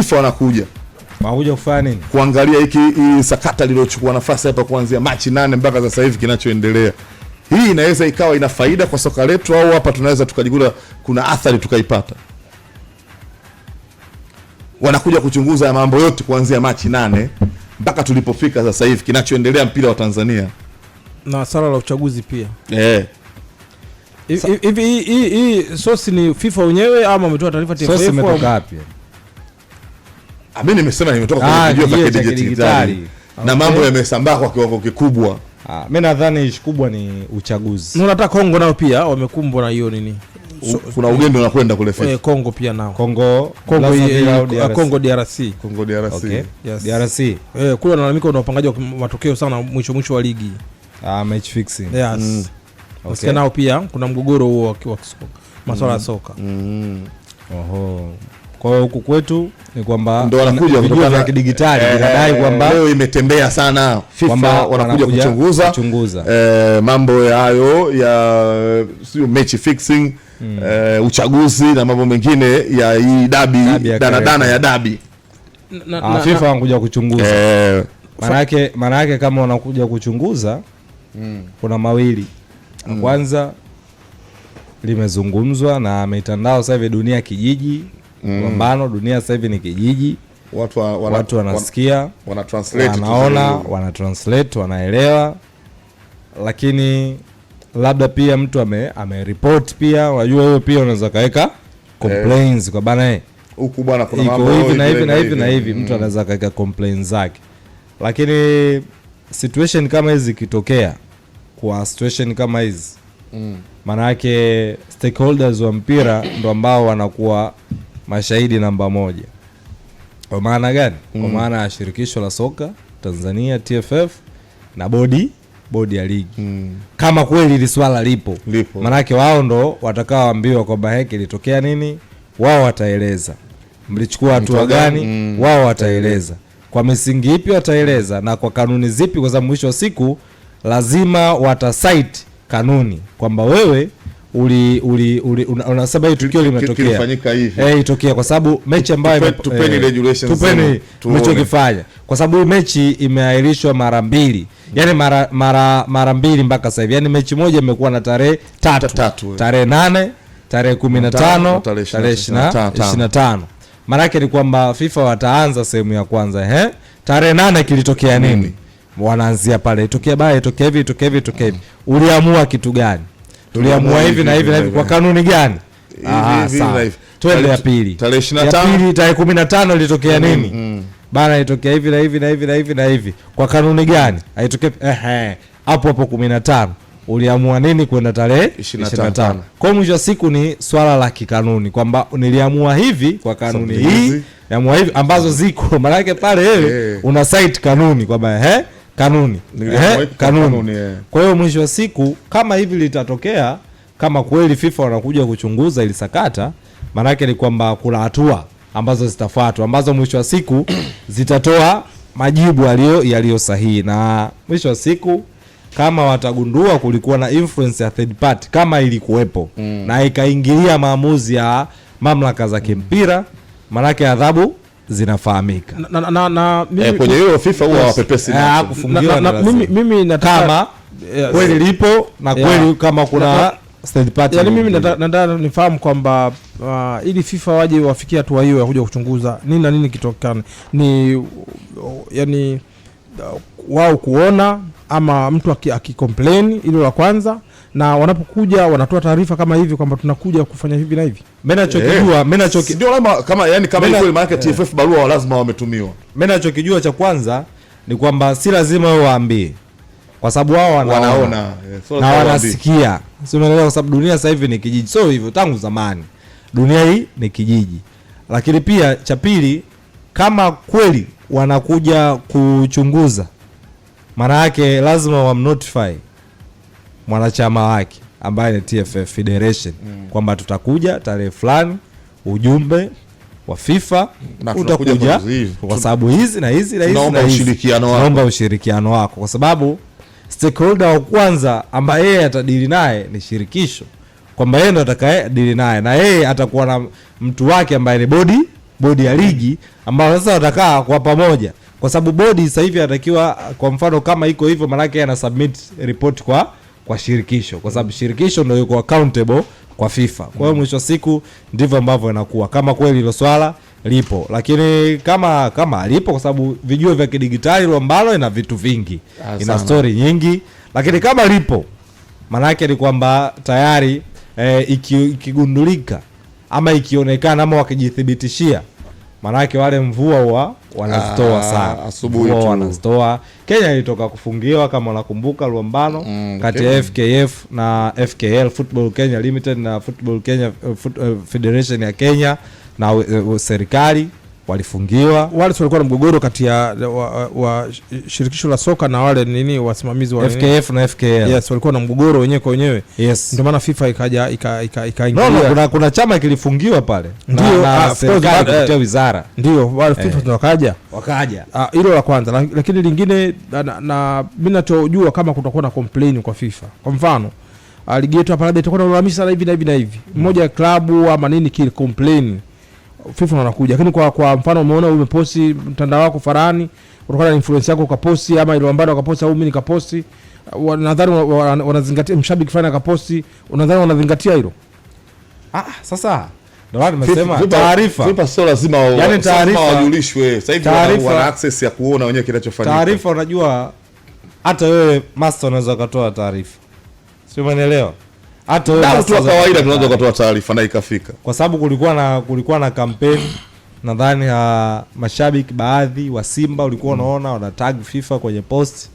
FIFA wanakuja kufanya nini? Kuangalia hiki sakata lilochukua nafasi hapa kuanzia Machi 8 mpaka sasa hivi kinachoendelea. Hii inaweza ikawa ina faida kwa soka letu, au hapa tunaweza tukajikuta kuna athari tukaipata. Wanakuja kuchunguza ya mambo yote kuanzia Machi 8 mpaka tulipofika sasa hivi kinachoendelea mpira wa Tanzania na sala la uchaguzi pia. Hivi hii sosi ni FIFA wenyewe ama umetoa taarifa TFF? Sosi imetoka wapi? Mimi nimesema nimetoka kwenye video za kidijitali. Na mambo yamesambaa kwa kiwango kikubwa. Mimi nadhani ishi kubwa ni uchaguzi. Na hata Kongo nao pia wamekumbwa na hiyo nini? Kuna ugendo unakwenda kule FIFA. Kongo pia nao. Kongo DRC. Okay. Yes. DRC. Kule wanalalamika una upangaji wa matokeo sana mwisho wa ligi. Match fixing. Yes. Okay. Nao pia kuna mgogoro huo wa masuala ya soka. Kwa hiyo huku kwetu ni kwamba ndio wanakuja kutokana na kidigitali inadai kwamba leo imetembea sana. FIFA wanakuja kuchunguza mambo hayo ya sio match fixing, uchaguzi na mambo mengine ya hii dabi dana ya dabi. FIFA wanakuja kuchunguza. Maana yake kama wanakuja kuchunguza kuna mawili. Kwanza limezungumzwa na mitandao sasa hivi, dunia kijiji. Pambano dunia sasa hivi ni kijiji. Watu wanasikia, wana translate, wanaelewa. Lakini labda pia mtu report pia, unajua wewe pia unaweza kaeka complaints kwa bana huku bwana kuna mambo hivi na hivi mtu anaweza kaeka complaints zake. Lakini situation kama hizi kitokea, kwa situation kama hizi maana yake stakeholders wa mpira ndo ambao wanakuwa mashahidi namba moja. Kwa maana gani? Kwa maana ya shirikisho la soka Tanzania TFF na bodi ya ligi. Kama kweli ili swala lipo. Maana yake wao ndo watakaoambiwa kwamba heki litokea nini, wao wataeleza. Mlichukua hatua gani, wao wataeleza. Kwa misingi ipi wataeleza na kwa kanuni zipi, kwa sababu mwisho wa siku lazima watasite kanuni kwamba wewe unasema hii tukio limetokea itokea kwa sababu mechi ambayo tupeni regulations mlichokifanya, kwa sababu hii mechi imeahirishwa mara 2, yani mara 2 mpaka sasa hivi. Yani mechi moja imekuwa na tarehe 3, tarehe 8, tarehe 15, tarehe 25. Maana yake ni kwamba FIFA wataanza sehemu ya kwanza, tarehe 8 kilitokea nini, wanaanzia pale, itokea baya, itokea hivi, itokea hivi, itokea hivi. Uliamua kitu gani? Tuliamua hivi na hivi na hivi, kwa kanuni gani? Sawa. Twende ya pili. Tarehe 25, tarehe 15 ilitokea nini? Bana itokea hivi na hivi na hivi na hivi na hivi. Kwa kanuni gani? Haitokea hapo 15. Uliamua nini kwenda tarehe 25? Kwa mwisho siku ni swala la kikanuni kwamba niliamua hivi kwa kanuni hii, niamua hivi ambazo ziko. Maana yake pale wewe una cite kanuni kwamba kanuni. Kwa hiyo mwisho wa siku kama hivi litatokea, kama kweli FIFA wanakuja kuchunguza ili sakata, maana yake ni kwamba kuna hatua ambazo zitafuatwa ambazo mwisho wa siku zitatoa majibu yaliyo sahihi. Na mwisho wa siku kama watagundua kulikuwa na influence ya third party kama ilikuwepo na ikaingilia maamuzi ya mamlaka za kimpira, maana yake adhabu zinafahamika. Kwenye hiyo FIFA huwa wapepesi na kufungiwa. Mimi nataka kweli lipo na kweli kama kuna third party. Yani mimi nataka nifahamu kwamba ili FIFA waje wafikie hatua hiyo ya kuja kuchunguza nini na nini kitokana, ni yani wao kuona ama mtu akicomplain, hilo la kwanza, na wanapokuja wanatoa taarifa kama hivi kwamba tunakuja kufanya hivi na hivi. Mimi nachokijua ndio kama yani kama ile maana TFF barua lazima wametumiwa. Mimi nachokijua cha kwanza ni kwamba si lazima wao waambie, kwa sababu wao wanaona na wanasikia. Si unaelewa, kwa sababu dunia sasa hivi ni kijiji. So hivyo tangu zamani dunia hii ni kijiji. Lakini pia cha pili, kama kweli wanakuja kuchunguza, maana yake lazima wamnotify mwanachama wake ambaye ni TFF Federation kwamba tutakuja tarehe fulani, ujumbe wa FIFA utakuja kwa sababu hizi na hizi na hizi, naomba ushirikiano wako, kwa sababu stakeholder wa kwanza ambaye yeye atadili naye ni shirikisho, kwamba yeye ndo atakaye dili naye, na yeye atakuwa na mtu wake ambaye ni bodi bodi ya ligi ambao sasa watakaa kwa pamoja, kwa sababu bodi sasa hivi anatakiwa, kwa mfano kama iko hivyo, maana yake ana submit report kwa shirikisho, kwa sababu shirikisho ndio yuko accountable kwa FIFA. Kwa hiyo mwisho siku ndivyo ambavyo inakuwa, kama kweli hilo swala lipo, lakini kama alipo, kwa sababu vijua vya kidigitali Luambano ina vitu vingi, ina story nyingi, lakini kama lipo maana yake ni kwamba tayari ikigundulika ama ikionekana ama wakijithibitishia, maana yake wale mvua wanazitoa sana, asubuhi wanazitoa. Kenya ilitoka kufungiwa kama unakumbuka Luambano, kati ya FKF na FKL, Football Kenya Limited na Football Kenya Federation ya Kenya na serikali walifungiwa. Wale walikuwa na mgogoro kati ya wa shirikisho la soka na wale wasimamizi wa FKF na FKL. Yes, walikuwa na mgogoro wenyewe kwa wenyewe. Yes. Ndio maana FIFA ikaingia. No, kuna chama kilifungiwa pale. Ndio, na serikali kupitia wizara. Ndio, wale FIFA ndio wakaja. Hilo la kwanza, lakini lingine na mimi nachojua kama kutakuwa na complain kwa FIFA. Kwa mfano, ligi yetu hapa labda itakuwa na ulalamishi na hivi. Mmoja ya klabu ama nini kile complain, FIFA wanakuja. Lakini kwa mfano umeona umeposti mtandao wako Farani, kutokana na influence yako ukaposti, ama ile ambayo ukaposti au mimi nikaposti, nadhani wanazingatia, mshabiki fulani akaposti, unadhani wanazingatia hilo? Sasa ndio watu wamesema taarifa. FIFA sio lazima wajulishwe. Sasa hivi wana access ya kuona wenyewe kinachofanyika. Taarifa, unajua hata wewe master unaweza kutoa taarifa. Sio, umeelewa? Hata wewe mtu wa kawaida tunaweza kutoa taarifa na ikafika. Kwa sababu kulikuwa na kampeni, nadhani mashabiki baadhi wa Simba ulikuwa unaona wana tag FIFA kwenye post.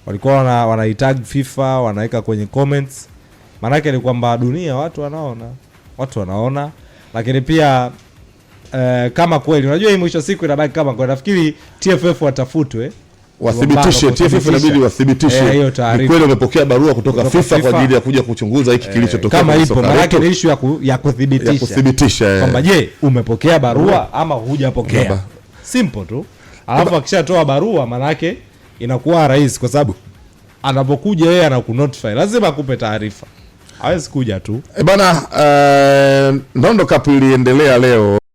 Walikuwa wanaitag FIFA, wanaweka kwenye comments. Maana yake ni kwamba dunia watu wanaona. Lakini pia kama kweli unajua hii mwisho siku inabaki kama kwa, nafikiri TFF watafutwe, wathibitishe. TFF inabidi wathibitishe ni kweli umepokea barua kutoka FIFA kwa ajili ya kuja kuchunguza hiki kilichotokea. Kama ipo, maana yake ni issue ya kuthibitisha kwamba je, umepokea barua ama hujapokea. Simple tu. Alafu akishatoa barua maana yake inakuwa rahisi, kwa sababu anapokuja yeye anakunotify, lazima akupe taarifa. Hawezi kuja tu. Bana, Nondo Cup iliendelea leo.